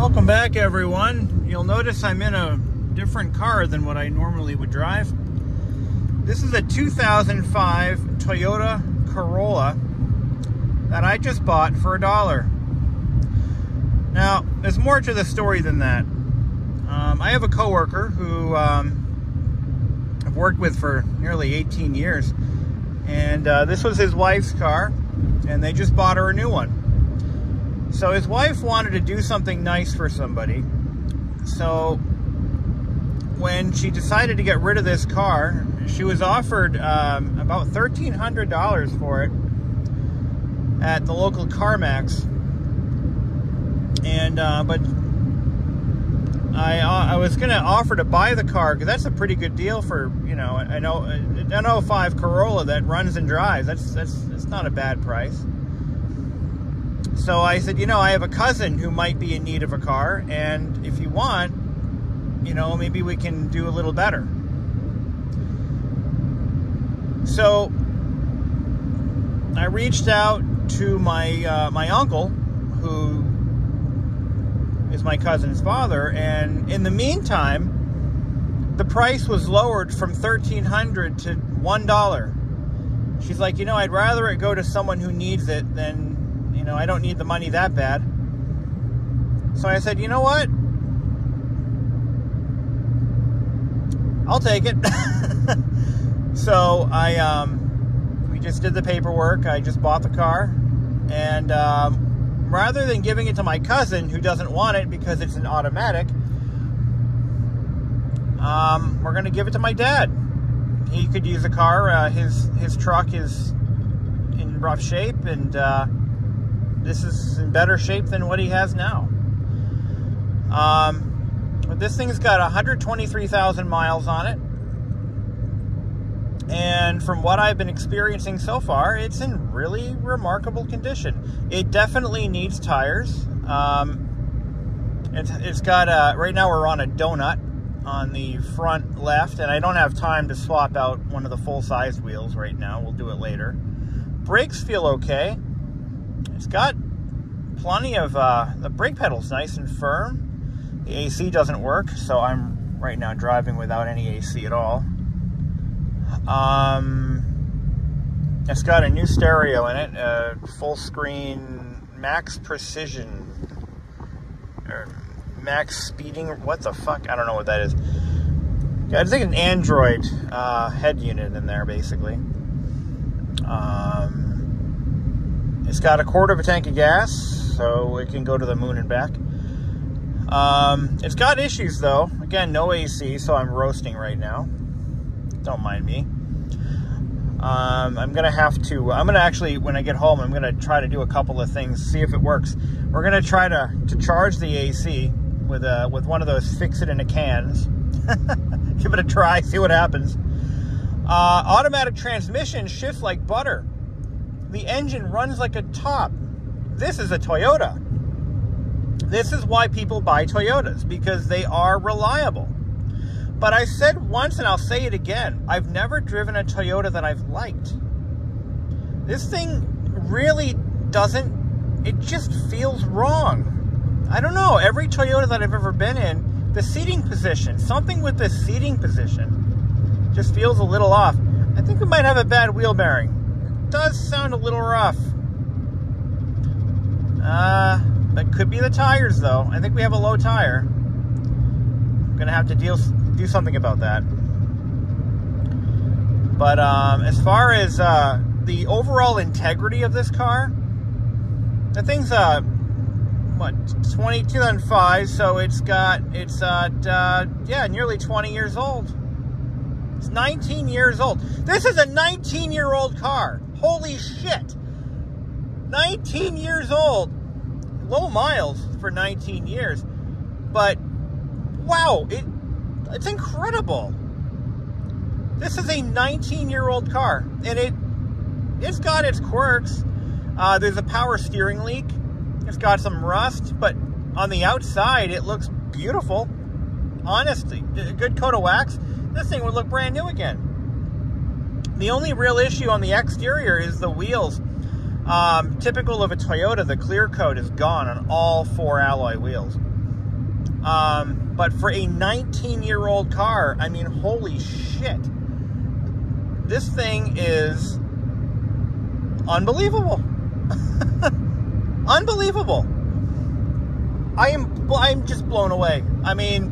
Welcome back, everyone. You'll notice I'm in a different car than what I normally would drive. This is a 2005 Toyota Corolla that I just bought for $1. Now, there's more to the story than that. I have a coworker who I've worked with for nearly 18 years, and this was his wife's car, and they just bought her a new one. So his wife wanted to do something nice for somebody. So when she decided to get rid of this car, she was offered about $1,300 for it at the local CarMax. And but I was gonna offer to buy the car because that's a pretty good deal for, you know, an 05 Corolla that runs and drives. That's not a bad price. So I said, you know, I have a cousin who might be in need of a car, and if you want, you know, maybe we can do a little better. So I reached out to my my uncle, who is my cousin's father, and in the meantime, the price was lowered from $1,300 to $1. Ses like, you know, I'd rather it go to someone who needs it than, you know, I don't need the money that bad. So I said, you know what? I'll take it. So we just did the paperwork. I just bought the car, and rather than giving it to my cousin who doesn't want it because it's an automatic, we're going to give it to my dad. He could use the car. His truck is in rough shape, and this is in better shape than what he has now. But this thing's got 123,000 miles on it. And from what I've been experiencing so far, it's in really remarkable condition. It definitely needs tires. It's got right now we're on a donut on the front left, and I don't have time to swap out one of the full-sized wheels right now. We'll do it later. Brakes feel okay. It's got plenty of, the brake pedal's nice and firm. The AC doesn't work, so I'm right now driving without any AC at all. It's got a new stereo in it, full screen, max precision, or max speeding, what the fuck, I don't know what that is. Yeah, it's like an Android head unit in there, basically. It's got a quarter of a tank of gas, so it can go to the moon and back. It's got issues, though. Again, no AC, so I'm roasting right now. Don't mind me. I'm gonna actually, when I get home, I'm gonna try to do a couple of things, see if it works. We're gonna try to charge the AC with one of those fix-it-in-a-cans. Give it a try, see what happens. Automatic transmission shifts like butter. The engine runs like a top. This is a Toyota. This is why people buy Toyotas, because they are reliable. But I said once, and I'll say it again, I've never driven a Toyota that I've liked. This thing really doesn't, it just feels wrong. I don't know, every Toyota that I've ever been in, the seating position, something with the seating position just feels a little off. I think we might have a bad wheel bearing. It does sound a little rough. That could be the tires, though. I think we have a low tire. I'm gonna have to do something about that. But as far as the overall integrity of this car, the thing's what, 2005, so it's yeah, nearly 20 years old. It's 19 years old. This is a 19-year-old car. Holy shit. 19 years old. Low miles for 19 years. But, wow, it's incredible. This is a 19-year-old car. And it's got its quirks. There's a power steering leak. It's got some rust. But on the outside, it looks beautiful. Honestly, a good coat of wax. This thing would look brand new again. The only real issue on the exterior is the wheels. Typical of a Toyota, the clear coat is gone on all 4 alloy wheels. But for a 19-year-old car, I mean, holy shit. This thing is unbelievable. Unbelievable. I'm just blown away. I mean,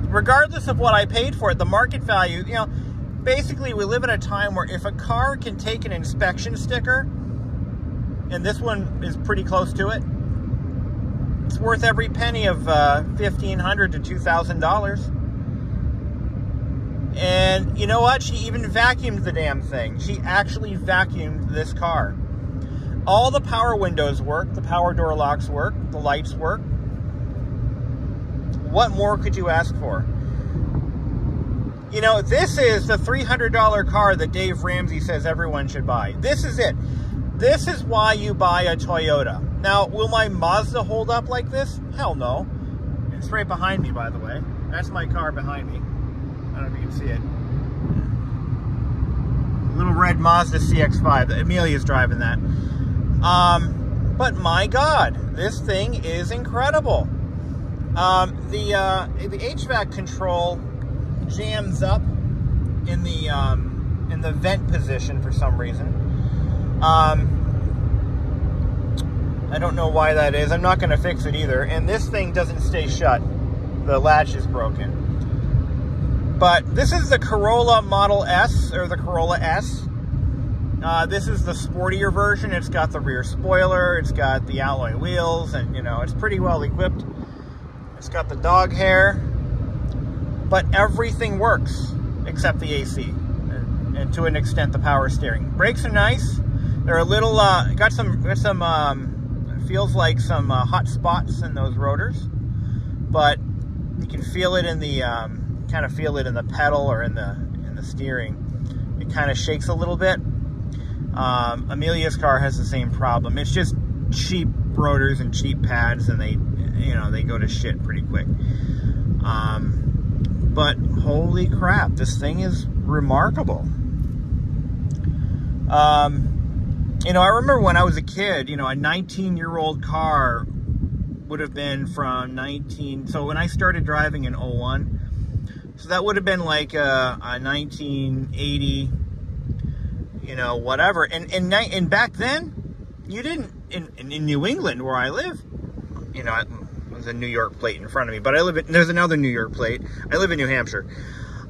regardless of what I paid for it, the market value, you know, basically we live in a time where if a car can take an inspection sticker, and this one is pretty close to it, it's worth every penny of $1,500 to $2,000. And you know what? She even vacuumed the damn thing. She actually vacuumed this car. All the power windows work, the power door locks work, the lights work. What more could you ask for? You know, this is the $300 car that Dave Ramsey says everyone should buy. This is it. This is why you buy a Toyota. Now, will my Mazda hold up like this? Hell no. It's right behind me, by the way. That's my car behind me. I don't know if you can see it. Little red Mazda CX-5. Amelia's driving that. But my God, this thing is incredible. The HVAC control jams up in the vent position for some reason. I don't know why that is. I'm not going to fix it either. And this thing doesn't stay shut. The latch is broken. But this is the Corolla Model S, or the Corolla S. This is the sportier version. It's got the rear spoiler. It's got the alloy wheels. And, you know, it's pretty well equipped. It's got the dog hair. But everything works except the AC. And to an extent, the power steering. Brakes are nice. They're a little, got some feels like some hot spots in those rotors. But you can feel it in the, kind of feel it in the pedal or in the steering. It kind of shakes a little bit. Amelia's car has the same problem. It's just cheap rotors and cheap pads, and they, you know, they go to shit pretty quick. But holy crap, this thing is remarkable. You know, I remember when I was a kid, you know, a 19-year-old car would have been from so when I started driving in 01, so that would have been like a 1980, you know, whatever. And back then, you didn't, in New England where I live, you know, there's a New York plate in front of me, but there's another New York plate. I live in New Hampshire.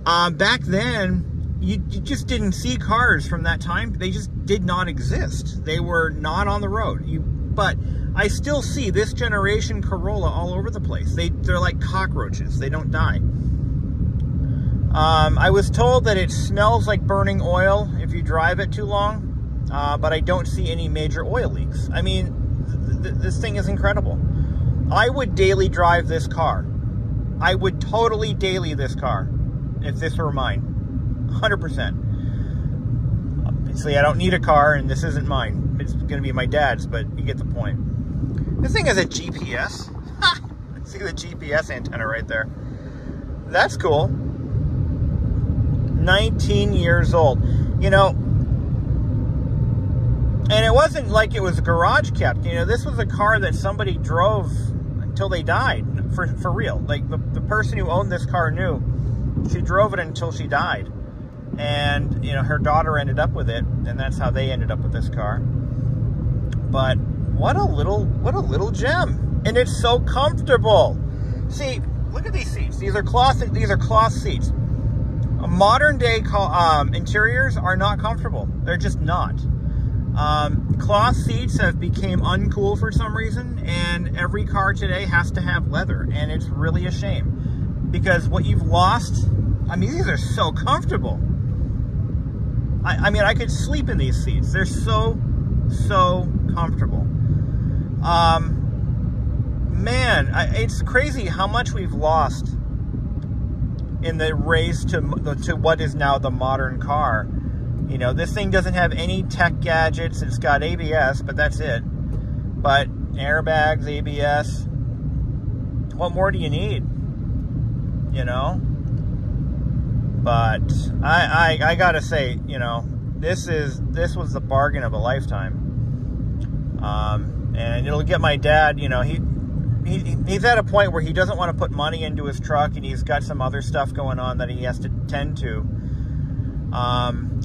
Back then, you just didn't see cars from that time. They just did not exist. They were not on the road. But I still see this generation Corolla all over the place. They're like cockroaches. They don't die. I was told that it smells like burning oil if you drive it too long, but I don't see any major oil leaks. I mean, this thing is incredible. I would daily drive this car. I would totally daily this car if this were mine. 100%. Obviously, I don't need a car, and this isn't mine. It's going to be my dad's, but you get the point. This thing has a GPS. See the GPS antenna right there. That's cool. 19 years old. You know, and it wasn't like it was garage kept. You know, this was a car that somebody drove until they died, for real. Like, the person who owned this car knew. She drove it until she died. And, you know, her daughter ended up with it, and that's how they ended up with this car. But what a little gem. And it's so comfortable. See, look at these seats. These are cloth seats. Modern day interiors are not comfortable. They're just not. Cloth seats have become uncool for some reason, and every car today has to have leather, and it's really a shame. Because what you've lost, I mean, these are so comfortable. I mean, I could sleep in these seats. They're so comfortable. Man, it's crazy how much we've lost in the race to what is now the modern car. You know, this thing doesn't have any tech gadgets. It's got ABS, but that's it. But airbags, ABS, what more do you need? You know? But I gotta say, you know, this was the bargain of a lifetime. And it'll get my dad, you know, he's at a point where he doesn't want to put money into his truck, and he's got some other stuff going on that he has to tend to.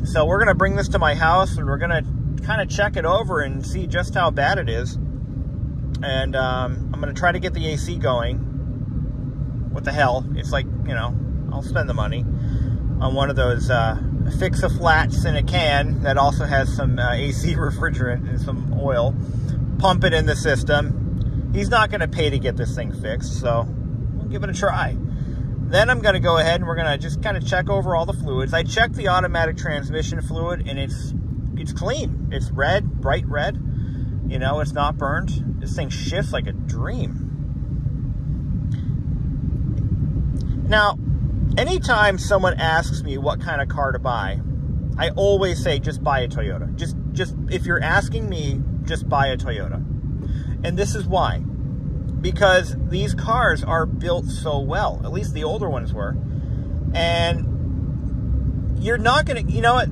So we're going to bring this to my house, and we're going to kind of check it over and see just how bad it is. And I'm going to try to get the AC going. What the hell? It's like, you know, I'll spend the money on one of those fix-a-flats in a can that also has some AC refrigerant and some oil. Pump it in the system. He's not going to pay to get this thing fixed, so we'll give it a try. Then I'm going to go ahead and we're going to just kind of check over all the fluids. I checked the automatic transmission fluid, and it's clean. It's red, bright red. You know, it's not burned. This thing shifts like a dream. Now, anytime someone asks me what kind of car to buy, I always say just buy a Toyota. Just if you're asking me, just buy a Toyota. And this is why. Because these cars are built so well. At least the older ones were. And you're not going to, you know what?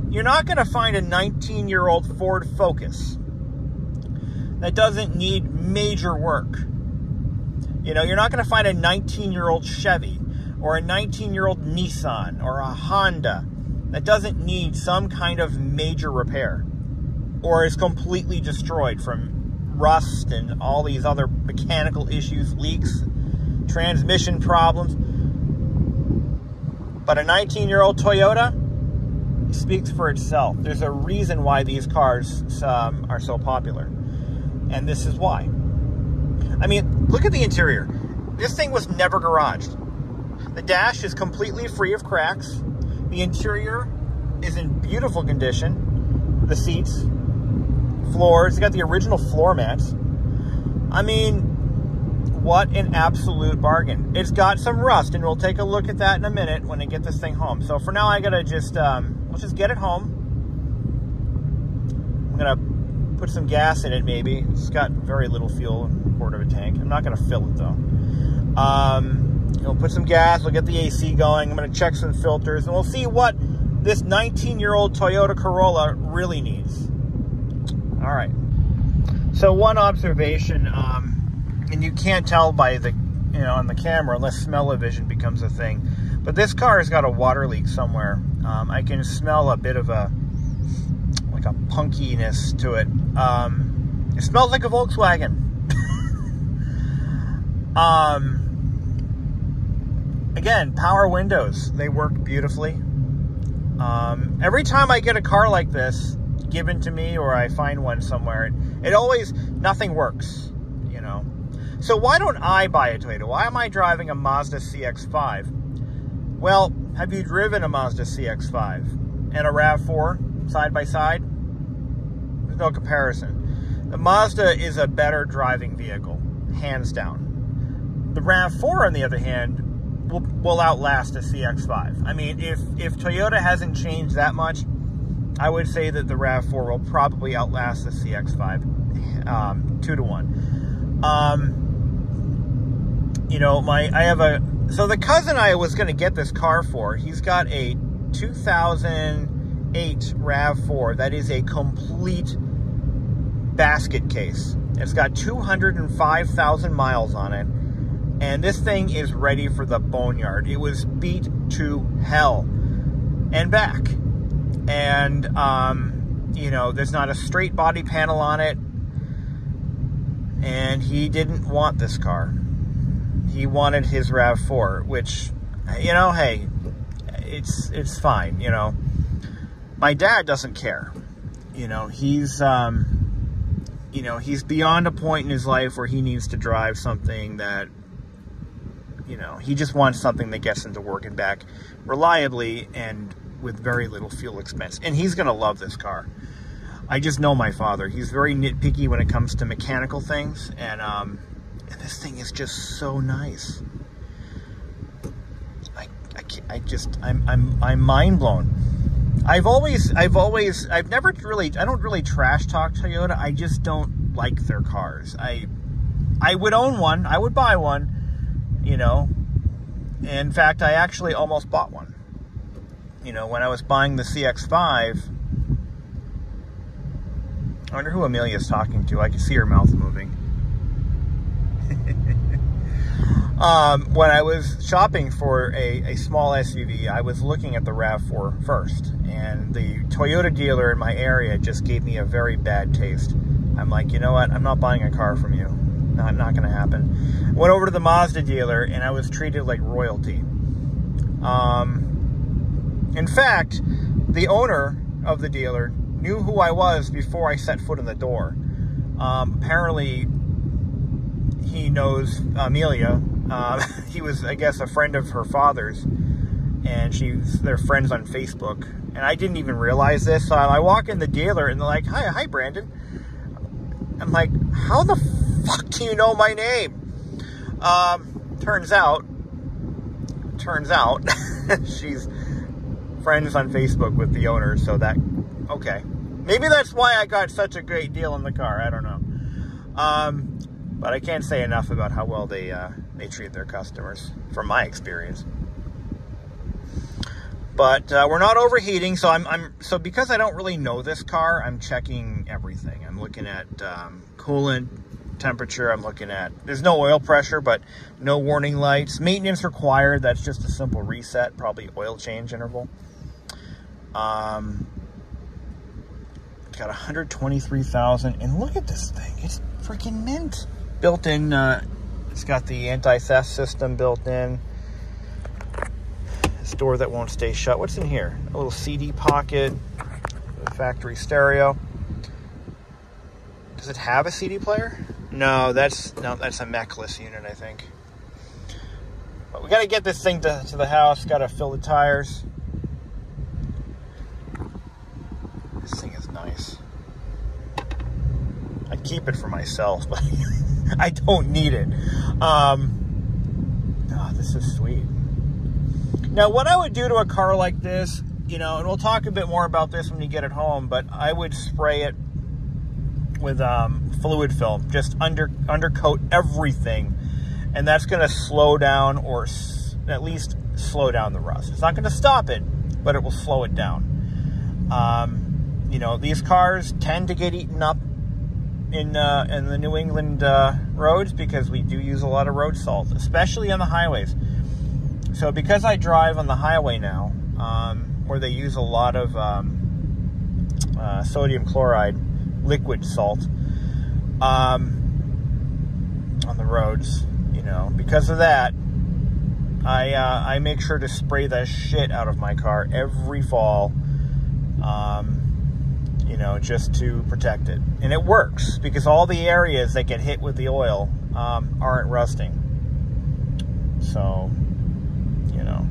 You're not going to find a 19-year-old Ford Focus that doesn't need major work. You know, you're not going to find a 19-year-old Chevy or a 19-year-old Nissan or a Honda that doesn't need some kind of major repair or is completely destroyed from rust and all these other mechanical issues, leaks, transmission problems. But a 19-year-old Toyota speaks for itself. There's a reason why these cars are so popular. And this is why. I mean, look at the interior. This thing was never garaged. The dash is completely free of cracks. The interior is in beautiful condition. The seats, floors, it's got the original floor mats. I mean, what an absolute bargain. It's got some rust, and we'll take a look at that in a minute when I get this thing home. So for now, I gotta just, let's just get it home. I'm gonna put some gas in it, maybe. It's got very little fuel, a quarter of a tank. I'm not gonna fill it though. We'll put some gas, we'll get the AC going. I'm gonna check some filters, and we'll see what this 19-year-old Toyota Corolla really needs. All right. So one observation, and you can't tell by the, you know, on the camera unless smell-o-vision becomes a thing, but this car has got a water leak somewhere. I can smell a bit of a punkiness to it. It smells like a Volkswagen. Again, power windows, they work beautifully. Every time I get a car like this given to me, or I find one somewhere, it always, nothing works, you know. So why don't I buy a Toyota? Why am I driving a Mazda CX-5? Well, have you driven a Mazda CX-5 and a RAV4 side by side? There's no comparison. The Mazda is a better driving vehicle, hands down. The RAV4, on the other hand, will outlast a CX-5. I mean, if Toyota hasn't changed that much, I would say that the RAV4 will probably outlast the CX-5 2-to-1. You know, so the cousin I was going to get this car for, he's got a 2008 RAV4 that is a complete basket case. It's got 205,000 miles on it, and this thing is ready for the boneyard. It was beat to hell and back. And, you know, there's not a straight body panel on it. And he didn't want this car. He wanted his RAV4, which, you know, hey, it's fine, you know. My dad doesn't care. You know, he's beyond a point in his life where he needs to drive something that, you know, he just wants something that gets him to work and back reliably and with very little fuel expense. And he's going to love this car. I just know my father. He's very nitpicky when it comes to mechanical things. And this thing is just so nice. I'm mind blown. I don't really trash talk Toyota. I just don't like their cars. I would own one. I would buy one, you know. In fact, I actually almost bought one. You know, when I was buying the CX-5, I wonder who Amelia's talking to. I can see her mouth moving. When I was shopping for a small SUV, I was looking at the RAV4 first, and the Toyota dealer in my area just gave me a very bad taste. I'm like, you know what? I'm not buying a car from you. Not going to happen. Went over to the Mazda dealer, and I was treated like royalty. In fact, the owner of the dealer knew who I was before I set foot in the door. Apparently, he knows Amelia. He was, I guess, a friend of her father's, and they're friends on Facebook. And I didn't even realize this. So I walk in the dealer, and they're like, "Hi, Brandon." I'm like, "How the fuck do you know my name?" Turns out, she's friends on Facebook with the owner. So that, okay, maybe that's why I got such a great deal on the car. I don't know. But I can't say enough about how well they treat their customers, from my experience. But we're not overheating, so so because I don't really know this car, I'm checking everything. I'm looking at coolant temperature. I'm looking at, there's no oil pressure, but no warning lights. Maintenance required. That's just a simple reset, probably oil change interval. It's got 123,000, and look at this thing. It's freaking mint. Built in, it's got the anti-theft system built in. This door that won't stay shut. What's in here? A little CD pocket, a factory stereo. Does it have a CD player? No, that's a mechless unit, I think. But we got to get this thing to the house. Got to fill the tires. This thing is nice. I'd keep it for myself, but I don't need it. Oh, this is sweet. Now, what I would do to a car like this, you know, and we'll talk a bit more about this when you get it home, but I would spray it with fluid film, just undercoat everything, and that's going to slow down, or at least slow down the rust. It's not going to stop it, but it will slow it down. You know, these cars tend to get eaten up in the New England roads because we do use a lot of road salt, especially on the highways. So because I drive on the highway now, where they use a lot of sodium chloride liquid salt on the roads, you know, because of that, I make sure to spray the shit out of my car every fall, you know, just to protect it. And it works because all the areas that get hit with the oil aren't rusting. So, you know,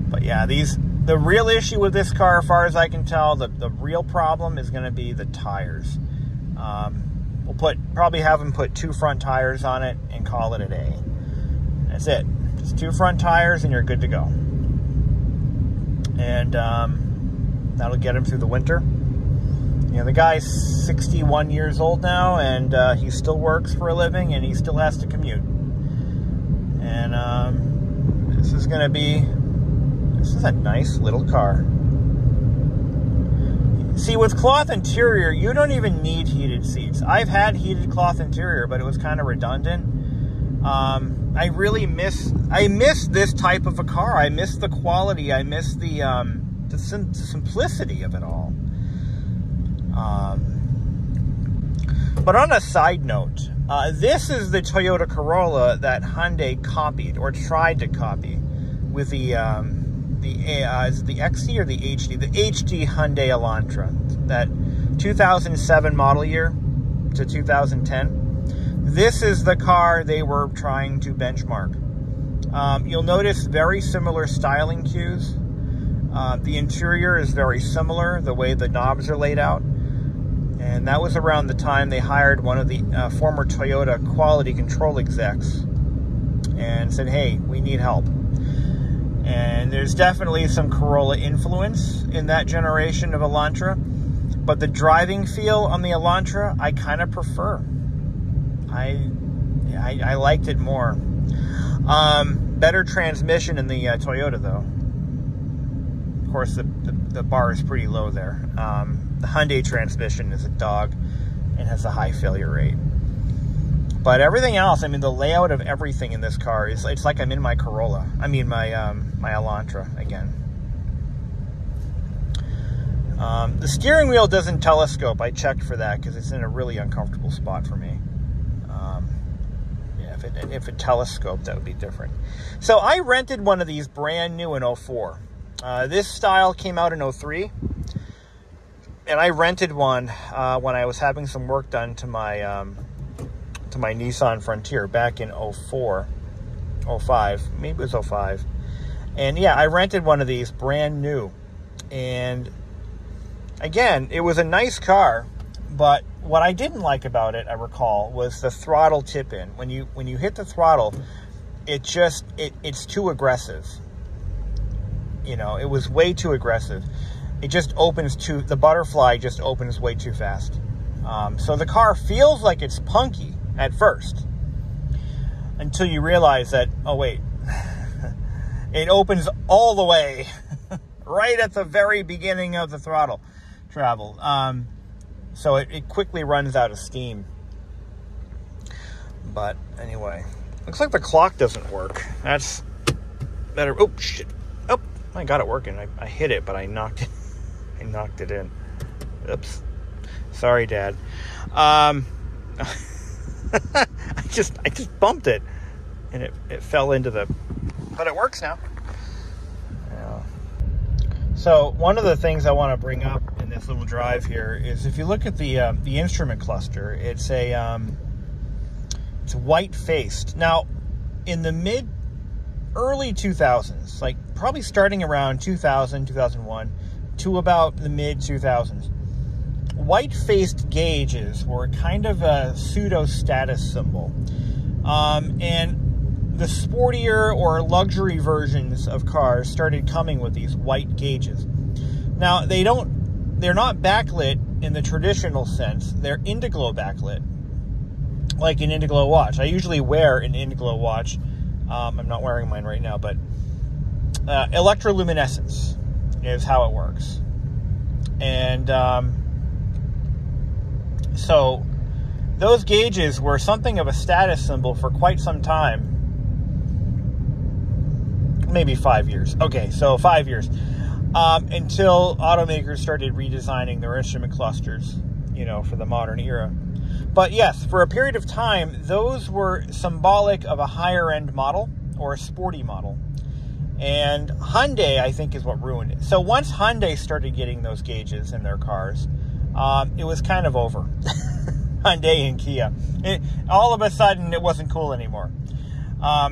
but yeah, the real issue with this car, as far as I can tell, the real problem is going to be the tires. We'll probably have them put 2 front tires on it and call it a day. That's it. Just 2 front tires and you're good to go. And that'll get him through the winter. You know, the guy's 61 years old now, and he still works for a living, and he still has to commute. And this is a nice little car. See, with cloth interior, you don't even need heated seats. I've had heated cloth interior, but it was kind of redundant. I really miss this type of a car. I miss the quality. I miss the simplicity of it all. But on a side note, this is the Toyota Corolla that Hyundai copied or tried to copy with the is it the XD or the HD? The HD Hyundai Elantra, that 2007 model year to 2010. This is the car they were trying to benchmark. You'll notice very similar styling cues. The interior is very similar, the way the knobs are laid out. And that was around the time they hired one of the former Toyota quality control execs and said, hey, we need help. And there's definitely some Corolla influence in that generation of Elantra. But the driving feel on the Elantra, I kind of prefer. I liked it more. Better transmission in the Toyota, though. Of course, the bar is pretty low there. The Hyundai transmission is a dog and has a high failure rate. But everything else, I mean, the layout of everything in this car is, it's like I'm in my Corolla. I mean, my Elantra again. The steering wheel doesn't telescope. I checked for that because it's in a really uncomfortable spot for me. Yeah, if it telescoped, that would be different. So I rented one of these brand new in 04. This style came out in 03. And I rented one when I was having some work done to my Nissan Frontier back in 04, 05, maybe it was 05. And yeah, I rented one of these brand new. And again, it was a nice car, but what I didn't like about it, I recall, was the throttle tip-in. When you hit the throttle, it's too aggressive. You know, it was way too aggressive. It just opens the butterfly just opens way too fast. So the car feels like it's punky at first, until you realize that, oh wait, it opens all the way right at the very beginning of the throttle travel. So it quickly runs out of steam. But anyway, looks like the clock doesn't work. That's better. Oh shit. Oh, I got it working. I hit it, but I knocked it in. Oops. Sorry, Dad. I just bumped it, and it fell into the. But it works now. Yeah. So one of the things I want to bring up in this little drive here is if you look at the instrument cluster, it's white faced. Now, in the early 2000s, like probably starting around 2000, 2001 to about the mid 2000s, white faced gauges were kind of a pseudo status symbol. And the sportier or luxury versions of cars started coming with these white gauges. Now, they're not backlit in the traditional sense. They're Indiglo backlit, like an Indiglo watch. I usually wear an Indiglo watch. I'm not wearing mine right now, but electroluminescence is how it works. And so those gauges were something of a status symbol for quite some time. Maybe 5 years. Okay, so 5 years. Until automakers started redesigning their instrument clusters, you know, for the modern era. But yes, for a period of time, those were symbolic of a higher end model or a sporty model. And Hyundai, I think, is what ruined it. So once Hyundai started getting those gauges in their cars, it was kind of over. Hyundai and Kia. All of a sudden, it wasn't cool anymore.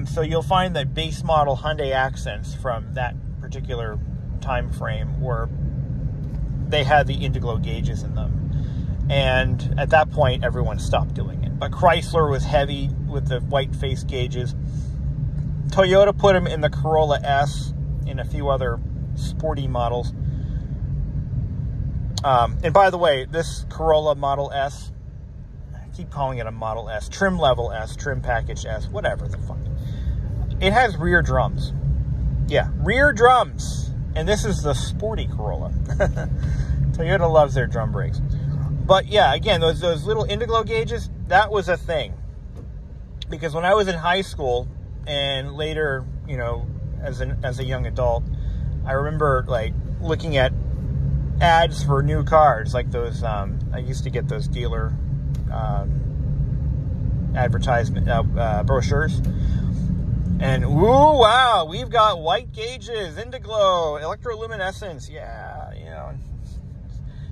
So you'll find that base model Hyundai accents from that particular time frame were, they had the Indiglo gauges in them. And at that point, everyone stopped doing it. But Chrysler was heavy with the white face gauges. Toyota put them in the Corolla S, in a few other sporty models. And by the way, this Corolla Model S, I keep calling it a Model S, trim level S, trim package S, whatever the fuck. It has rear drums. Yeah, rear drums. And this is the sporty Corolla. Toyota loves their drum brakes. But yeah, again, those little Indiglo gauges, that was a thing. Because when I was in high school, and later, you know, as a young adult, I remember like looking at ads for new cars, like those. I used to get those dealer advertisement brochures, and woo, wow, we've got white gauges, Indiglo, electroluminescence. Yeah, you know,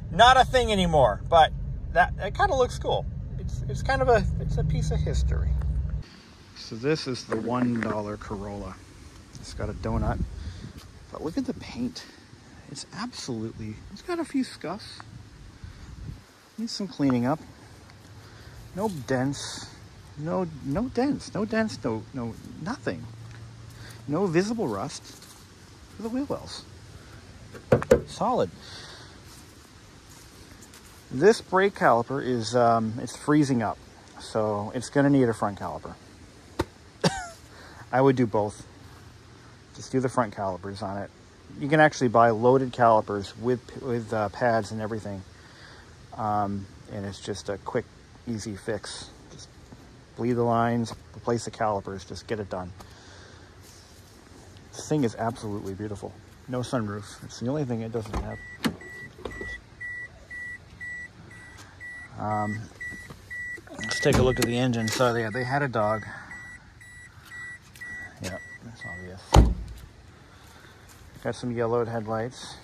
not a thing anymore, but that kind of looks cool. It's kind of it's a piece of history. So this is the $1 Corolla. It's got a donut, but look at the paint. It's got a few scuffs. Needs some cleaning up. No dents. No dents. No dents. No nothing. No visible rust for the wheel wells. Solid. This brake caliper is it's freezing up, so it's going to need a front caliper. I would do both. Just do the front calipers on it. You can actually buy loaded calipers with pads and everything. And it's just a quick, easy fix. Just bleed the lines, replace the calipers, just get it done. This thing is absolutely beautiful. No sunroof. It's the only thing it doesn't have. Let's take a look at the engine. So yeah, they had a dog. Yeah, that's obvious. Got some yellowed headlights.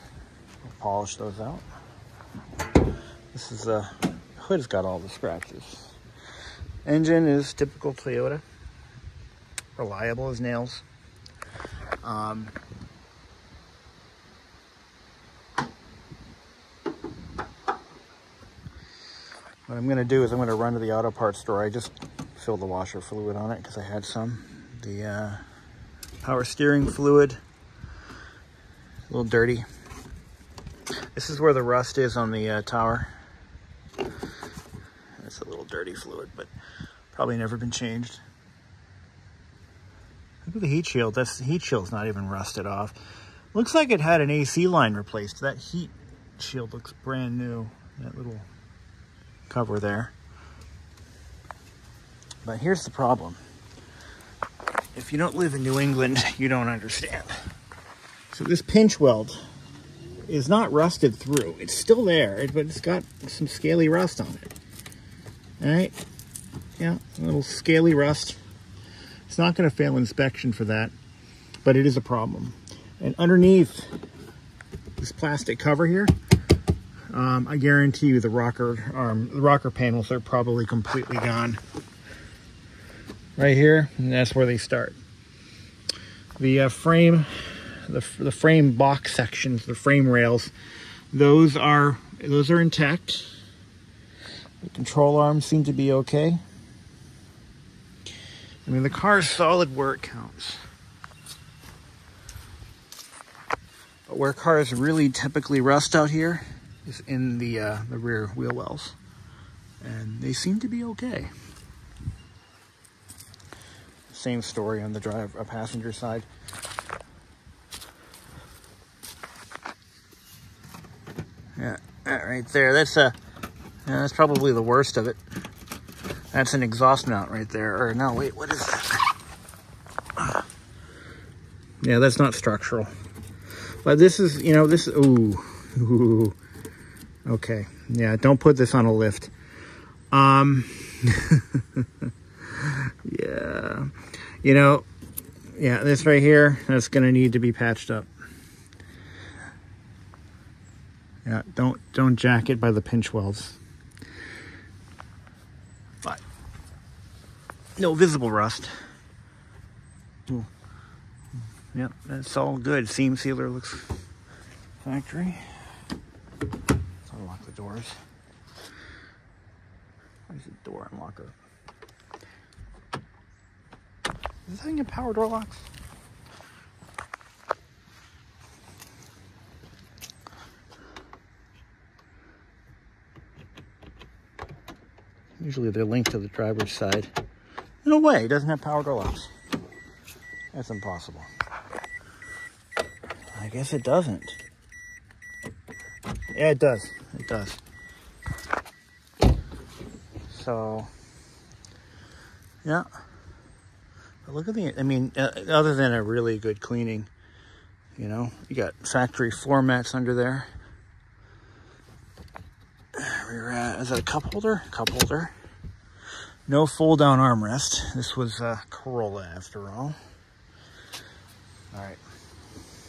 We'll polish those out. This is the hood's got all the scratches. Engine is typical Toyota. Reliable as nails. What I'm going to do is I'm going to run to the auto parts store. I just filled the washer fluid on it because I had some. The power steering fluid, a little dirty. This is where the rust is on the tower. It's a little dirty fluid, but probably never been changed. Look at the heat shield. The heat shield's not even rusted off. Looks like it had an AC line replaced. That heat shield looks brand new. That little cover there. But here's the problem. If you don't live in New England, you don't understand. So this pinch weld is not rusted through. It's still there, but it's got some scaly rust on it. All right? Yeah, a little scaly rust. It's not going to fail inspection for that, but it is a problem. And underneath this plastic cover here, I guarantee you the rocker panels are probably completely gone. Right here, and that's where they start. The frame, the frame box sections, the frame rails, those are intact. The control arms seem to be okay. I mean, the car is solid where it counts. But where cars really typically rust out here is in the rear wheel wells, and they seem to be okay. Same story on the passenger side. Yeah, that right there. That's probably the worst of it. That's an exhaust mount right there. Or no, wait, what is that? Yeah, that's not structural. But this is, ooh. Okay, yeah, don't put this on a lift. Yeah, this right here, that's gonna need to be patched up. Yeah, don't jack it by the pinch welds. But no visible rust. Ooh. Yep, that's all good. Seam sealer looks factory. Let's unlock the doors. Where's the door unlocker? Is this thing a power door locks? Usually they're linked to the driver's side. No way, it doesn't have power door locks. That's impossible. I guess it doesn't. Yeah, it does. It does. So, yeah. But look at the, other than a really good cleaning, you got factory floor mats under there. Is that a cup holder? Cup holder. No fold down armrest. This was a Corolla after all. All right.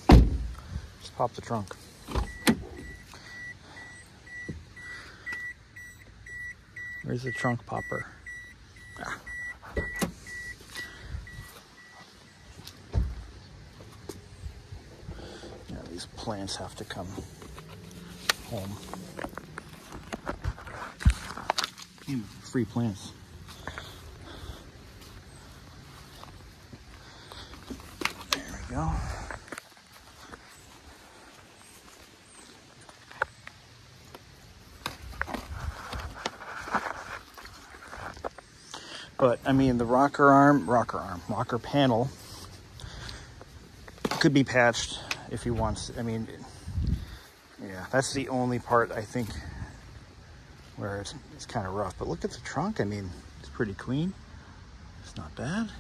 Let's pop the trunk. Where's the trunk popper? Ah. Yeah, these plants have to come home. Free plants. There we go. But I mean, the rocker panel could be patched if he wants. I mean, yeah, that's the only part I think where it's kind of rough. But look at the trunk. I mean, it's pretty clean. It's not bad.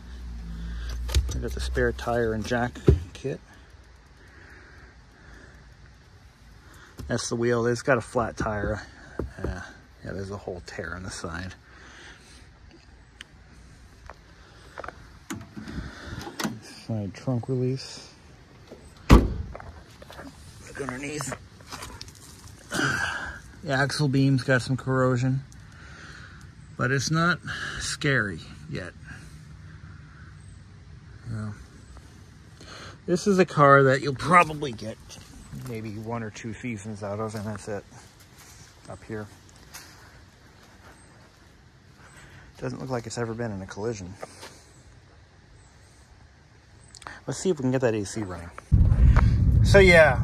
I got the spare tire and jack kit. That's the wheel. It's got a flat tire. Yeah, there's a whole tear on the side. Side trunk release. Look underneath. The axle beam's got some corrosion, but it's not scary yet. This is a car that you'll probably get maybe 1 or 2 seasons out of, and that's it. Up here. Doesn't look like it's ever been in a collision. Let's see if we can get that AC running. So yeah,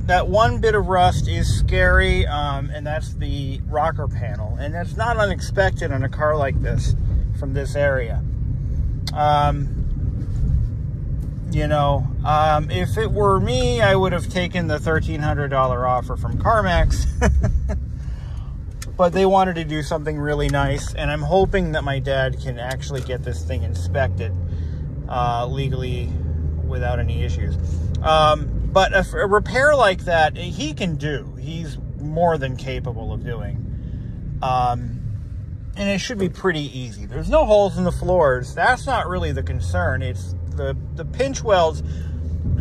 that one bit of rust is scary, and that's the rocker panel. And that's not unexpected on a car like this from this area. You know, if it were me, I would have taken the $1,300 offer from CarMax. But they wanted to do something really nice, and I'm hoping that my dad can actually get this thing inspected legally without any issues. But a repair like that, he can do. He's more than capable of doing. And it should be pretty easy. There's no holes in the floors. That's not really the concern. It's the pinch welds.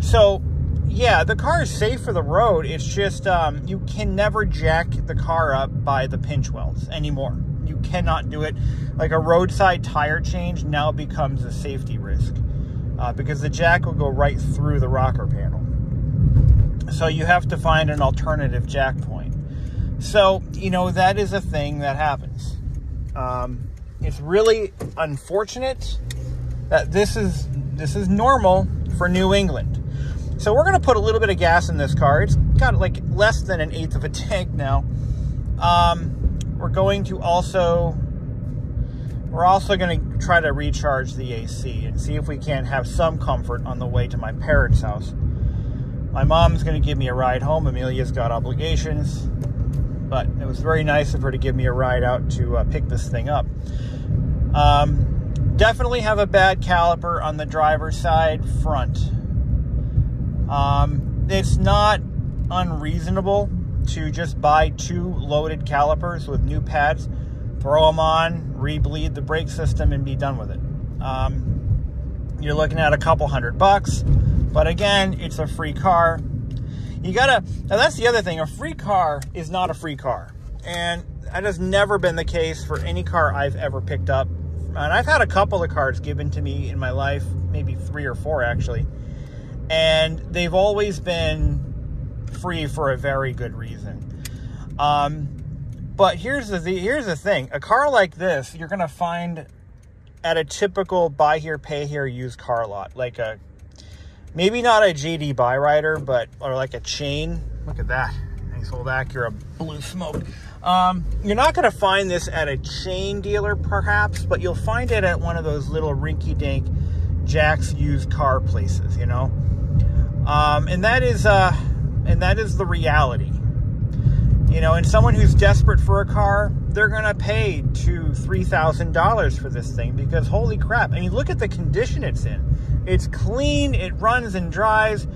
So, yeah, the car is safe for the road. It's just you can never jack the car up by the pinch welds anymore. You cannot do it. Like a roadside tire change now becomes a safety risk because the jack will go right through the rocker panel. So you have to find an alternative jack point. So, you know, that is a thing that happens. It's really unfortunate that this is normal for New England. So we're going to put a little bit of gas in this car. It's got like less than 1/8 of a tank now. We're also going to try to recharge the AC and see if we can't have some comfort on the way to my parents' house. My mom's going to give me a ride home. Amelia's got obligations, but it was very nice of her to give me a ride out to pick this thing up. Definitely have a bad caliper on the driver's side front. It's not unreasonable to just buy 2 loaded calipers with new pads, throw them on, re-bleed the brake system, and be done with it. You're looking at a couple $100, but again, it's a free car. Now that's the other thing, a free car is not a free car. And that has never been the case for any car I've ever picked up. And I've had a couple of cars given to me in my life, maybe 3 or 4 actually. And they've always been free for a very good reason. But here's the thing. A car like this, you're going to find at a typical buy here, pay here used car lot. Like maybe not a JD Buyrider, or like a chain. Look at that. Nice old Acura blue smoke. You're not going to find this at a chain dealer, perhaps, but you'll find it at one of those little rinky-dink Jack's used car places, you know. And that is the reality. You know, and someone who's desperate for a car, they're going to pay $2,000-$3,000 for this thing because holy crap. I mean, look at the condition it's in. It's clean, it runs and drives.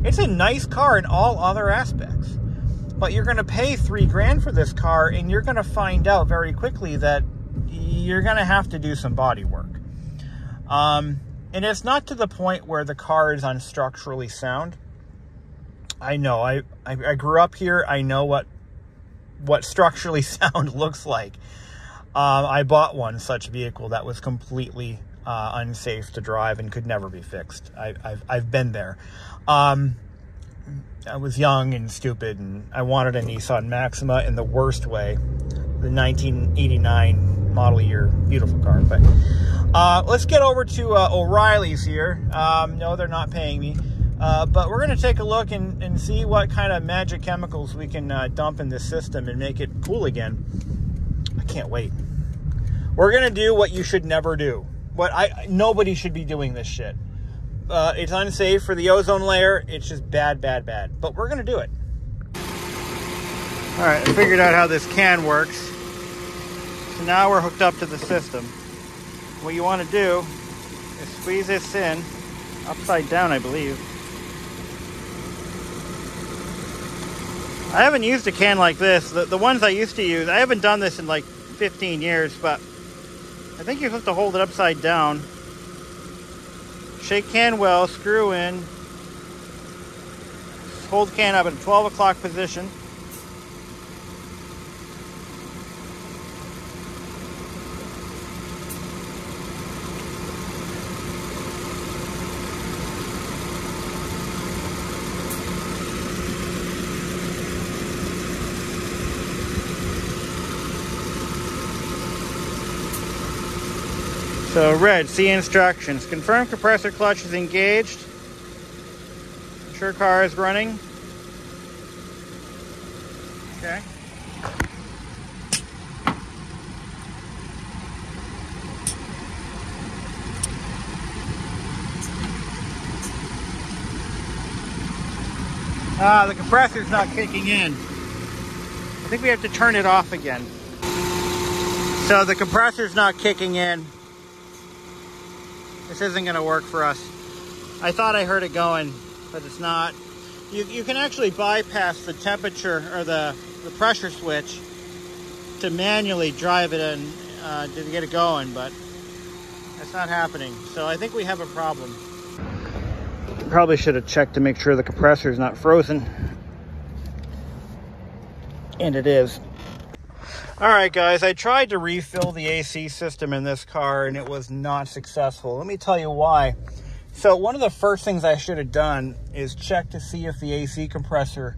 It's a nice car in all other aspects. But you're going to pay $3 grand for this car, and you're going to find out very quickly that you're going to have to do some body work. And it's not to the point where the car is unstructurally sound. I know. I grew up here. I know what structurally sound looks like. I bought one such vehicle that was completely unsafe to drive and could never be fixed. I've been there. I was young and stupid, and I wanted a Nissan Maxima in the worst way. The 1989 model year, beautiful car. But let's get over to O'Reilly's here. No, they're not paying me. But we're going to take a look and see what kind of magic chemicals we can dump in this system and make it cool again. I can't wait. We're going to do what you should never do. Nobody should be doing this shit. It's unsafe for the ozone layer. It's just bad, bad, bad. But we're going to do it. All right, I figured out how this can works. So now we're hooked up to the system. what you want to do is squeeze this in upside down, I believe. I haven't used a can like this. The ones I used to use, I haven't done this in like 15 years, but I think you have to hold it upside down. Shake can well, screw in. Hold can up at a 12 o'clock position. So red, see instructions. Confirm compressor clutch is engaged. Ensure car is running. Okay. The compressor's not kicking in. I think we have to turn it off again. So the compressor's not kicking in. This isn't going to work for us. I thought I heard it going, but it's not. You can actually bypass the temperature or the pressure switch to manually drive it in to get it going, but that's not happening. So I think we have a problem. Probably should have checked to make sure the compressor is not frozen. And it is. All right, guys, I tried to refill the AC system in this car and it was not successful. Let me tell you why. So one of the first things I should have done is check to see if the AC compressor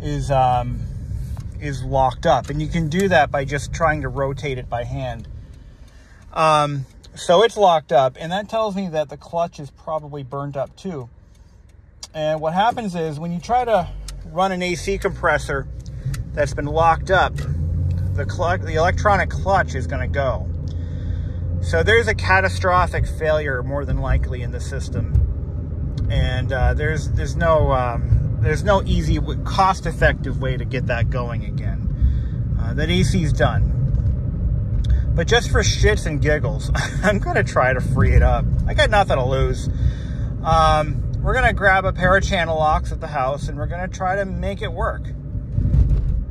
is locked up. And you can do that by just trying to rotate it by hand. So it's locked up, and that tells me that the clutch is probably burnt up too. And what happens is when you try to run an AC compressor that's been locked up, the electronic clutch is going to go. So there's a catastrophic failure more than likely in the system, and there's no easy, cost-effective way to get that going again. That AC's done. But just for shits and giggles, I'm going to try to free it up. I got nothing to lose. We're going to grab a pair of channel locks at the house, and we're going to try to make it work.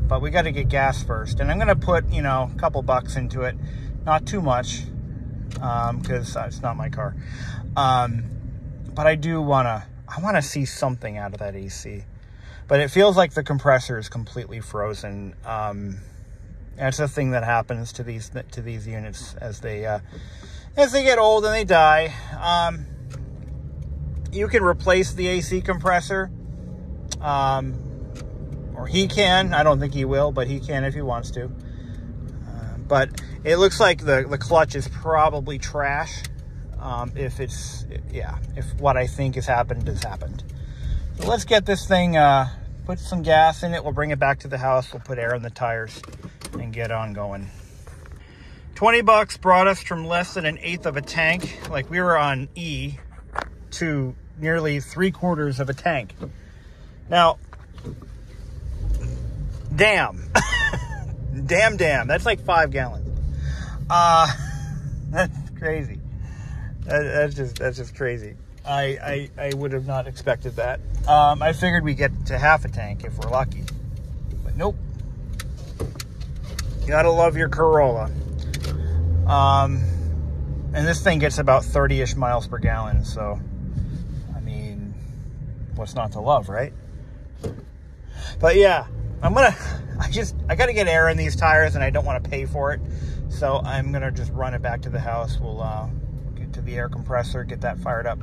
But we got to get gas first. And I'm going to put, a couple bucks into it. Not too much, because it's not my car. But I do want to see something out of that AC. But it feels like the compressor is completely frozen. That's the thing that happens to these units as they get old and they die. You can replace the AC compressor, or he can. I don't think he will, but he can if he wants to. But it looks like the clutch is probably trash. If what I think has happened has happened. So let's get this thing, put some gas in it. We'll bring it back to the house. We'll put air in the tires and get on going. 20 bucks brought us from less than an eighth of a tank, like we were on E, to nearly 3/4 of a tank. Now, damn, that's like 5 gallons. That's crazy. That's just crazy. I would have not expected that. I figured we'd get to half a tank if we're lucky, but nope. You gotta love your Corolla. And this thing gets about 30-ish miles per gallon, so, I mean, what's not to love, right? But yeah, I gotta get air in these tires, and I don't want to pay for it, so I'm gonna just run it back to the house. We'll get to the air compressor, get that fired up.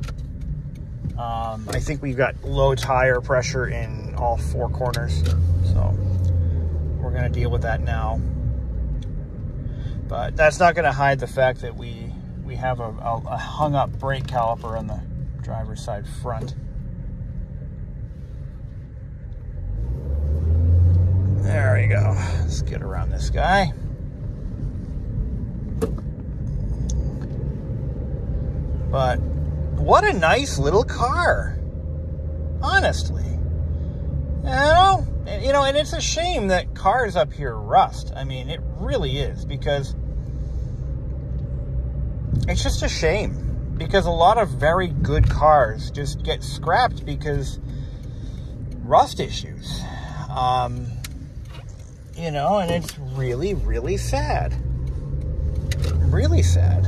I think we've got low tire pressure in all 4 corners, so we're gonna deal with that now. But that's not going to hide the fact that we have a hung up brake caliper on the driver's side front. There we go. Let's get around this guy. But what a nice little car. Honestly. And it's a shame that cars up here rust. I mean, it really is, because it's just a shame, because a lot of very good cars just get scrapped because rust issues. You know, and it's really, really sad. Really sad.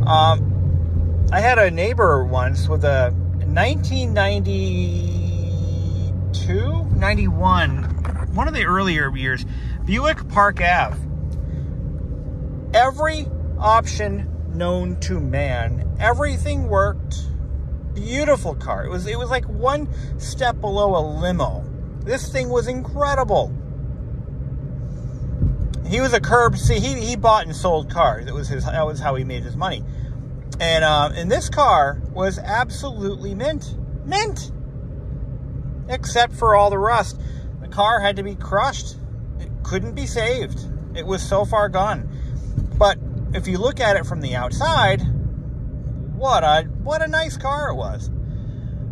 I had a neighbor once with a 1992, 91, one of the earlier years, Buick Park Ave. Every option known to man, everything worked. Beautiful car. It was like one step below a limo. This thing was incredible. He was a curb. See, he bought and sold cars. That was how he made his money. And this car was absolutely mint, except for all the rust. The car had to be crushed. It couldn't be saved. It was so far gone. But if you look at it from the outside, what a nice car it was.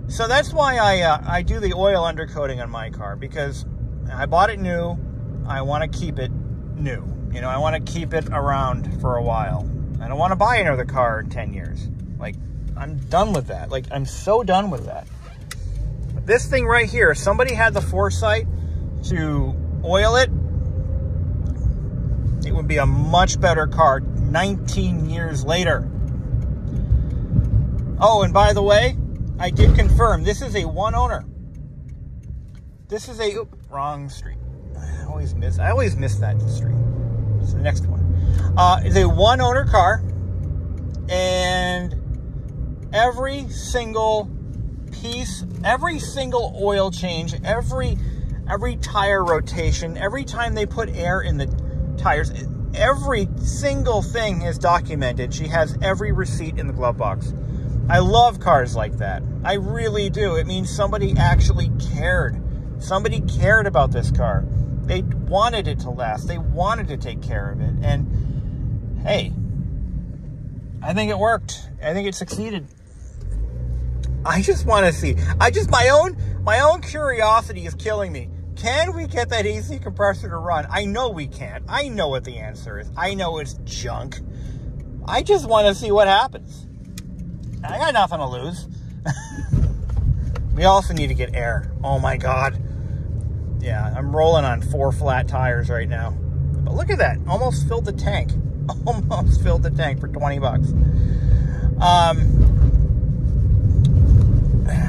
So that's why I do the oil undercoating on my car, because I bought it new. I want to keep it new. You know, I want to keep it around for a while. I don't want to buy another car in 10 years. Like, I'm done with that. Like, I'm so done with that. But this thing right here, if somebody had the foresight to oil it, it would be a much better car 19 years later. Oh, and by the way, I did confirm this is a one owner. This is a wrong street. I always miss that street. It's the next one. It's a one owner car, and every single piece, every single oil change, every tire rotation, every time they put air in the tires, every single thing is documented. She has every receipt in the glove box. I love cars like that. I really do. It means somebody actually cared. Somebody cared about this car. They wanted it to last. They wanted to take care of it. And hey, I think it worked. I think it succeeded. I just want to see. My own curiosity is killing me. Can we get that AC compressor to run? I know we can't. I know what the answer is. I know it's junk. I just want to see what happens. I got nothing to lose. We also need to get air. Oh my God. Yeah, I'm rolling on 4 flat tires right now. But look at that. Almost filled the tank. Almost filled the tank for 20 bucks. I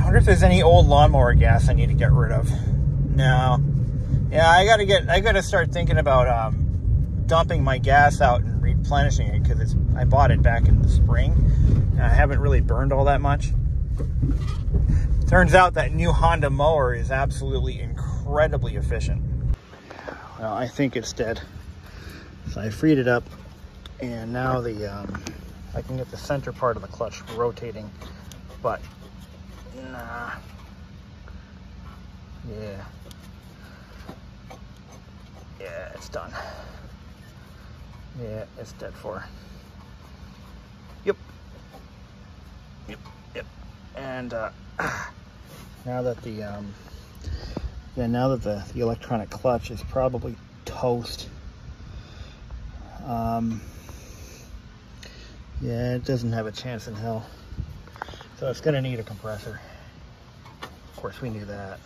wonder if there's any old lawnmower gas I need to get rid of. No. Yeah, I gotta start thinking about dumping my gas out and replenishing it, because I bought it back in the spring and I haven't really burned all that much. Turns out that new Honda mower is absolutely incredibly efficient. Well, I think it's dead. So I freed it up, and now I can get the center part of the clutch rotating, but nah. Yeah, it's done. Yeah, it's dead for. Yep. And now that the electronic clutch is probably toast. Yeah, it doesn't have a chance in hell. So it's gonna need a compressor. Of course, we knew that.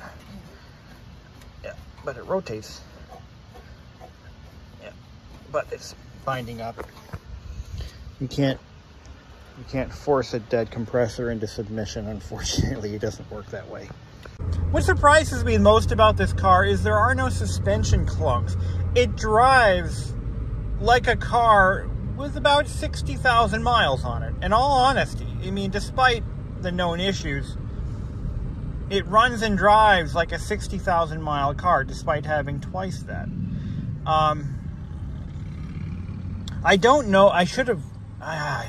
Yeah, but it rotates. Yeah, but it's binding up. You can't force a dead compressor into submission. Unfortunately, it doesn't work that way. What surprises me most about this car is there are no suspension clunks. It drives like a car with about 60,000 miles on it. In all honesty, I mean, despite the known issues, it runs and drives like a 60,000 mile car, despite having twice that. I don't know. I should have.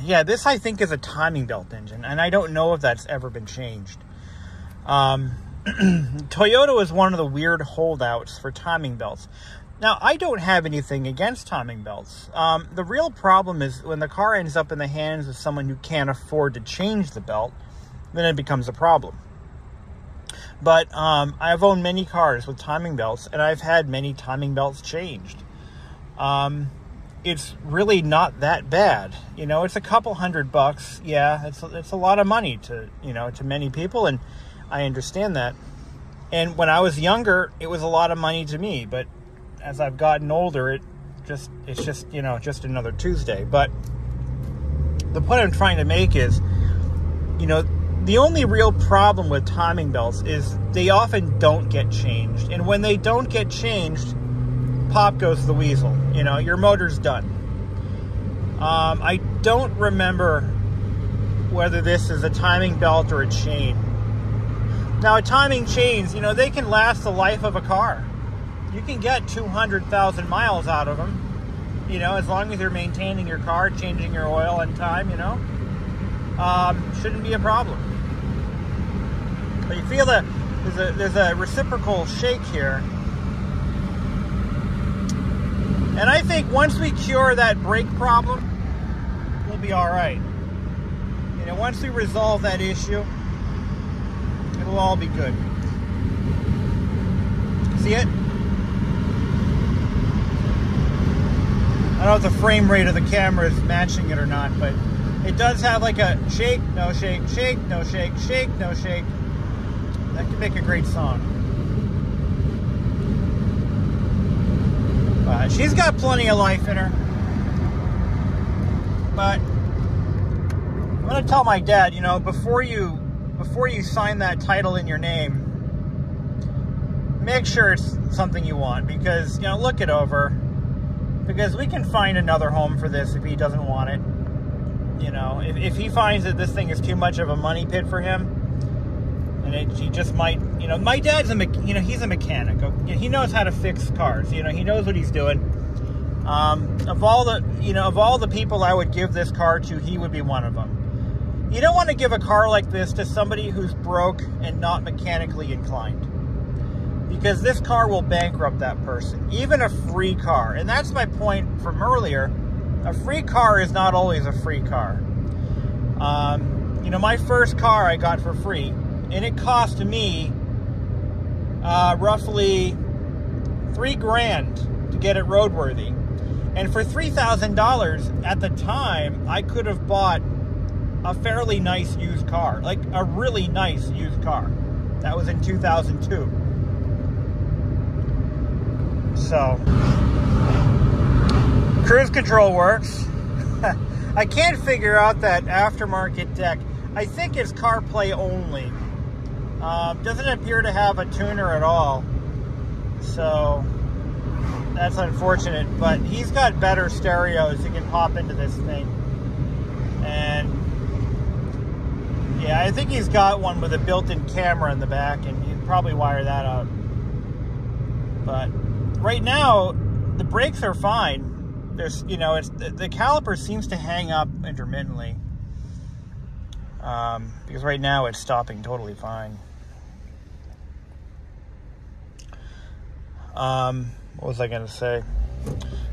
Yeah, this I think is a timing belt engine, and I don't know if that's ever been changed. Toyota is one of the weird holdouts for timing belts. Now, I don't have anything against timing belts. The real problem is when the car ends up in the hands of someone who can't afford to change the belt, then it becomes a problem. But I've owned many cars with timing belts, and I've had many timing belts changed. it's really not that bad. You know, it's a couple $100. Yeah, it's a lot of money to, you know, to many people, and I understand that. And when I was younger, it was a lot of money to me, but as I've gotten older, it's just, you know, just another Tuesday. But the point I'm trying to make is, you know, the only real problem with timing belts is they often don't get changed. And when they don't get changed, pop goes the weasel. You know, your motor's done. I don't remember whether this is a timing belt or a chain. Now, timing chains, you know, they can last the life of a car. You can get 200,000 miles out of them, you know, as long as you're maintaining your car, changing your oil on time, you know. Shouldn't be a problem. But you feel that there's a reciprocal shake here. And I think once we cure that brake problem, we'll be all right. You know, once we resolve that issue, it'll all be good. See it? I don't know if the frame rate of the camera is matching it or not, but it does have like a shake, no shake, shake, no shake, shake, no shake. That could make a great song. She's got plenty of life in her. But I'm gonna tell my dad, you know, before you sign that title in your name, make sure it's something you want, because, you know, look it over, because we can find another home for this if he doesn't want it. You know, if he finds that this thing is too much of a money pit for him, and he just might, you know, my dad's he's a mechanic. He knows how to fix cars. You know, he knows what he's doing. Of all the people I would give this car to, he would be one of them. You don't want to give a car like this to somebody who's broke and not mechanically inclined, because this car will bankrupt that person, even a free car. And that's my point from earlier. A free car is not always a free car. You know, my first car I got for free, and it cost me roughly $3,000 to get it roadworthy. And for $3,000 at the time, I could have bought a fairly nice used car, like a really nice used car. That was in 2002. So, cruise control works. I can't figure out that aftermarket deck. I think it's CarPlay only. Doesn't appear to have a tuner at all. So, that's unfortunate. But he's got better stereos that can pop into this thing. And, yeah, I think he's got one with a built-in camera in the back, and you'd probably wire that up. But right now, the brakes are fine. There's, you know, the caliper seems to hang up intermittently. Because right now it's stopping totally fine. What was I going to say?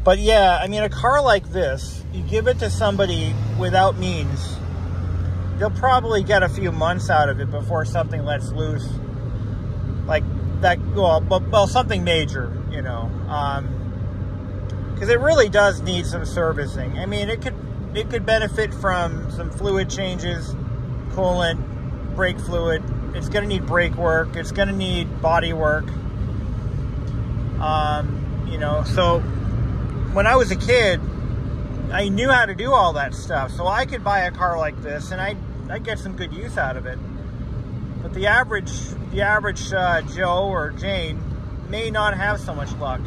But yeah, I mean, a car like this, you give it to somebody without means, they'll probably get a few months out of it before something lets loose. Like that, well, something major, you know. Because it really does need some servicing. I mean, it could benefit from some fluid changes, coolant, brake fluid. It's going to need brake work. It's going to need body work. You know, so when I was a kid, I knew how to do all that stuff. So I could buy a car like this, and I'd get some good use out of it. But the average Joe or Jane may not have so much luck.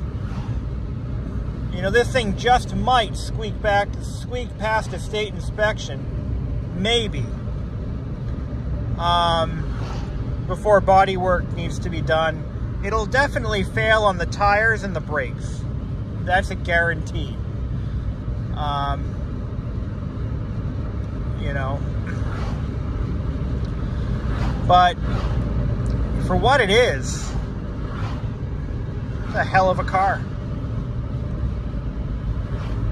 You know, this thing just might squeak past a state inspection, maybe, before body work needs to be done. It'll definitely fail on the tires and the brakes. That's a guarantee. You know, but for what it is, it's a hell of a car.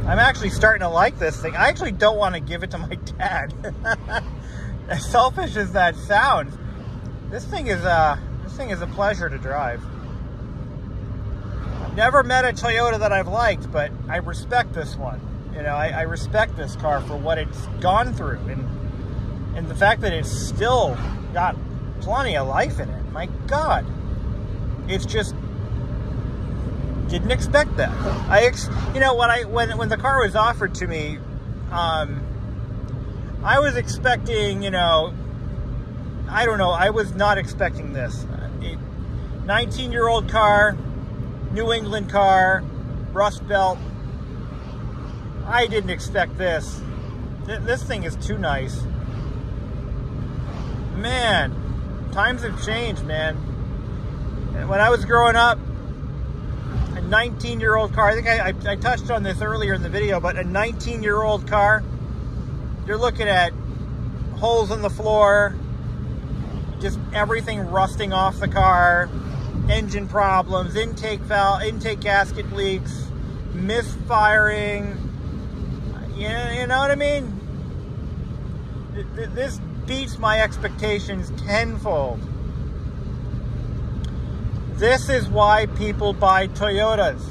I'm actually starting to like this thing. I actually don't want to give it to my dad. As selfish as that sounds, this thing is a pleasure to drive. Never met a Toyota that I've liked, but I respect this one. You know, I respect this car for what it's gone through, and the fact that it's still got plenty of life in it. My God, it's just didn't expect that. You know, when the car was offered to me, I was expecting, you know, I don't know, I was not expecting this. 19-year-old car, New England car, Rust Belt. I didn't expect this. This thing is too nice. Man, times have changed, man. When I was growing up, a 19-year-old car, I think I touched on this earlier in the video, but a 19-year-old car, you're looking at holes in the floor, just everything rusting off the car, engine problems, intake gasket leaks, misfiring. You know what I mean? This beats my expectations tenfold. This is why people buy Toyotas.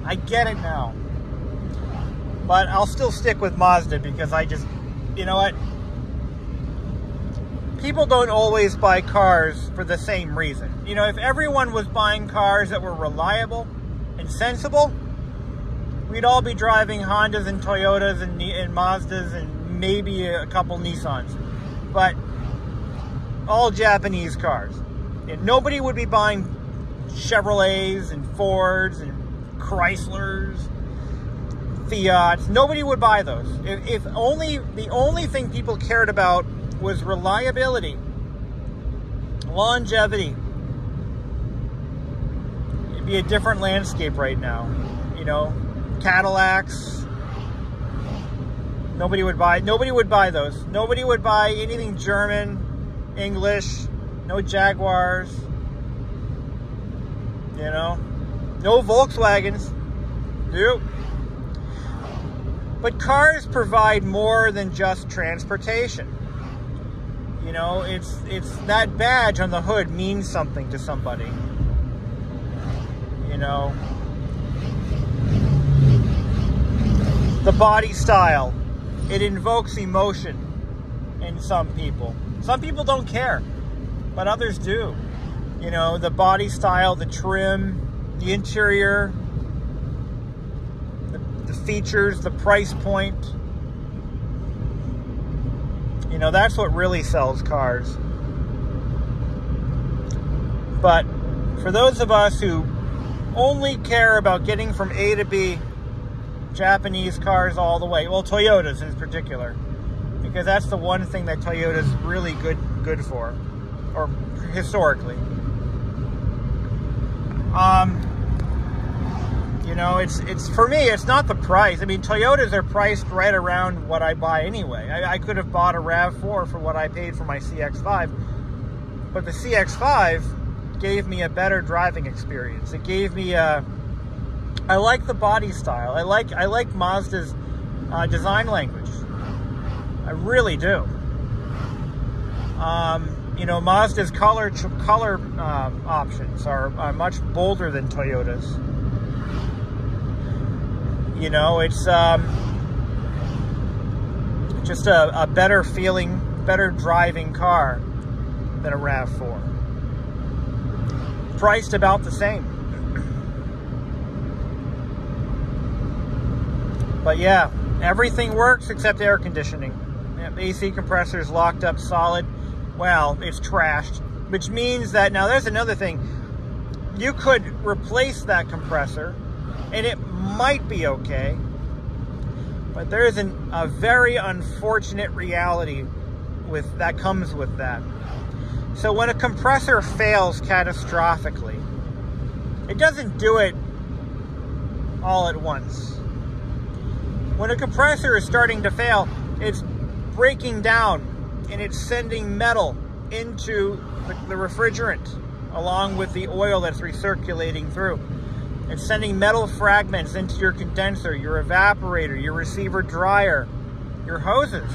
I get it now. But I'll still stick with Mazda because I just, you know what? People don't always buy cars for the same reason. You know, if everyone was buying cars that were reliable and sensible, we'd all be driving Hondas and Toyotas and Mazdas and maybe a couple Nissans. But all Japanese cars. And nobody would be buying Chevrolets and Fords and Chryslers, Fiats. Nobody would buy those. If only the only thing people cared about was reliability, longevity, it'd be a different landscape right now. You know, Cadillacs. Nobody would buy those. Nobody would buy anything German, English, no Jaguars. You know, no Volkswagens. Nope. But cars provide more than just transportation. You know, it's that badge on the hood means something to somebody. You know, the body style, it invokes emotion in some people. Some people don't care, but others do. You know, the body style, the trim, the interior, the features, the price point. You know, that's what really sells cars. But for those of us who only care about getting from A to B, Japanese cars all the way, well, Toyotas in particular, because that's the one thing that Toyota's really good for, or historically. You know, it's for me, it's not the price. I mean, Toyotas are priced right around what I buy anyway. I could have bought a RAV4 for what I paid for my CX-5, but the CX-5 gave me a better driving experience. It gave me I like the body style. I like Mazda's design language. I really do. You know, Mazda's color options are much bolder than Toyota's. You know, it's just a better feeling, better driving car than a RAV4. Priced about the same. But yeah, everything works except air conditioning. AC compressor's locked up solid. Well, it's trashed, which means that, now there's another thing. You could replace that compressor and it might be okay, but there is a very unfortunate reality that comes with that. So when a compressor fails catastrophically, it doesn't do it all at once. When a compressor is starting to fail, it's breaking down and it's sending metal into the refrigerant along with the oil that's recirculating through. It's sending metal fragments into your condenser, your evaporator, your receiver dryer, your hoses.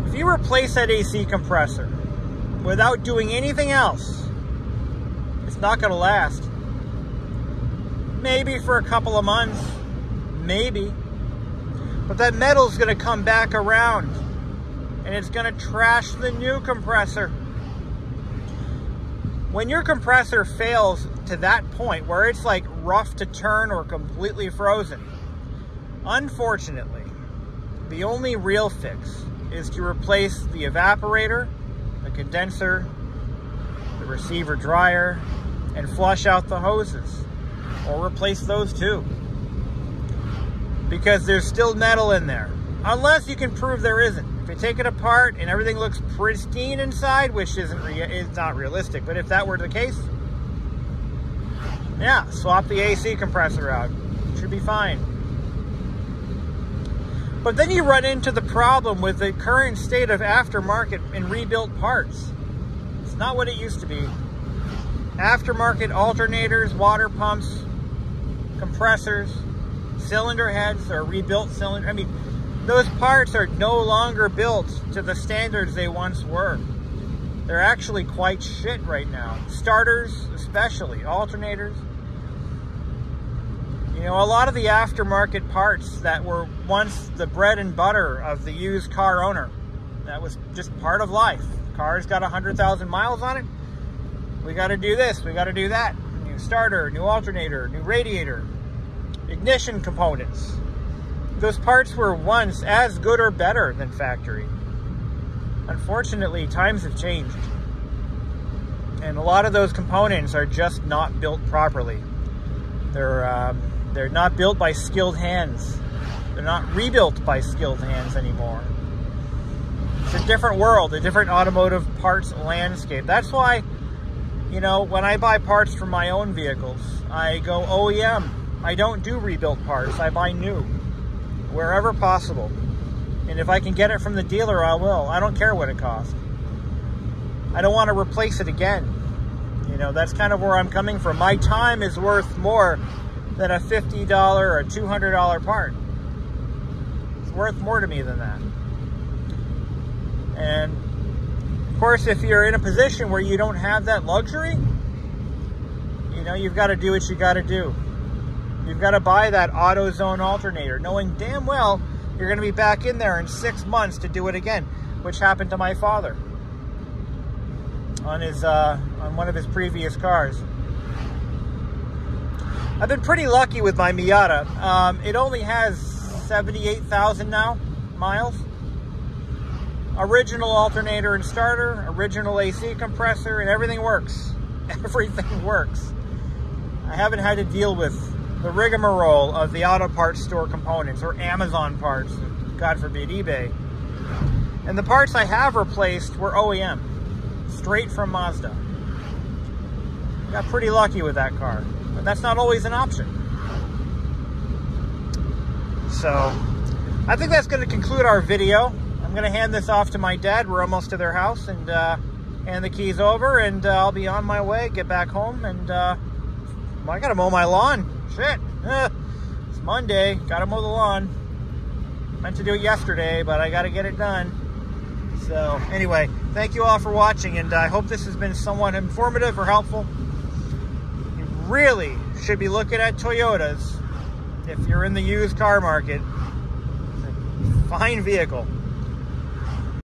If you replace that AC compressor without doing anything else, It's not going to last. Maybe for a couple of months, maybe. But that metal's going to come back around, and it's going to trash the new compressor. When your compressor fails to that point where it's like rough to turn or completely frozen, unfortunately, the only real fix is to replace the evaporator, the condenser, the receiver dryer, and flush out the hoses, or replace those too. Because there's still metal in there, unless you can prove there isn't. If you take it apart and everything looks pristine inside, which is not realistic, but if that were the case, yeah, swap the AC compressor out. Should be fine. But then you run into the problem with the current state of aftermarket and rebuilt parts. It's not what it used to be. Aftermarket alternators, water pumps, compressors, cylinder heads, or rebuilt cylinder. I mean, those parts are no longer built to the standards they once were. They're actually quite shit right now. Starters, especially, alternators. You know, a lot of the aftermarket parts that were once the bread and butter of the used car owner, that was just part of life. The car's got 100,000 miles on it. We got to do this, we got to do that. New starter, new alternator, new radiator, ignition components. Those parts were once as good or better than factory. Unfortunately, times have changed. And a lot of those components are just not built properly. They're not built by skilled hands. They're not rebuilt by skilled hands anymore. It's a different world, a different automotive parts landscape. That's why, you know, when I buy parts for my own vehicles, I go OEM. I don't do rebuilt parts. I buy new, wherever possible. And if I can get it from the dealer, I will. I don't care what it costs. I don't want to replace it again. You know, that's kind of where I'm coming from. My time is worth more than a $50 or a $200 part. It's worth more to me than that. And of course, if you're in a position where you don't have that luxury, you know, you've got to do what you got to do. You've got to buy that AutoZone alternator, knowing damn well you're going to be back in there in 6 months to do it again, which happened to my father on one of his previous cars. I've been pretty lucky with my Miata. It only has 78,000 now miles. Original alternator and starter, original AC compressor, and everything works. Everything works. I haven't had to deal with the rigmarole of the auto parts store components or Amazon parts, God forbid eBay. And the parts I have replaced were OEM, straight from Mazda. Got pretty lucky with that car, but that's not always an option. So I think that's going to conclude our video. I'm going to hand this off to my dad. We're almost to their house, and hand the keys over, and I'll be on my way, get back home, and well, I got to mow my lawn. Shit. It's Monday. Got to mow the lawn. Meant to do it yesterday, but I got to get it done. So anyway, thank you all for watching, and I hope this has been somewhat informative or helpful. You really should be looking at Toyotas if you're in the used car market. It's a fine vehicle.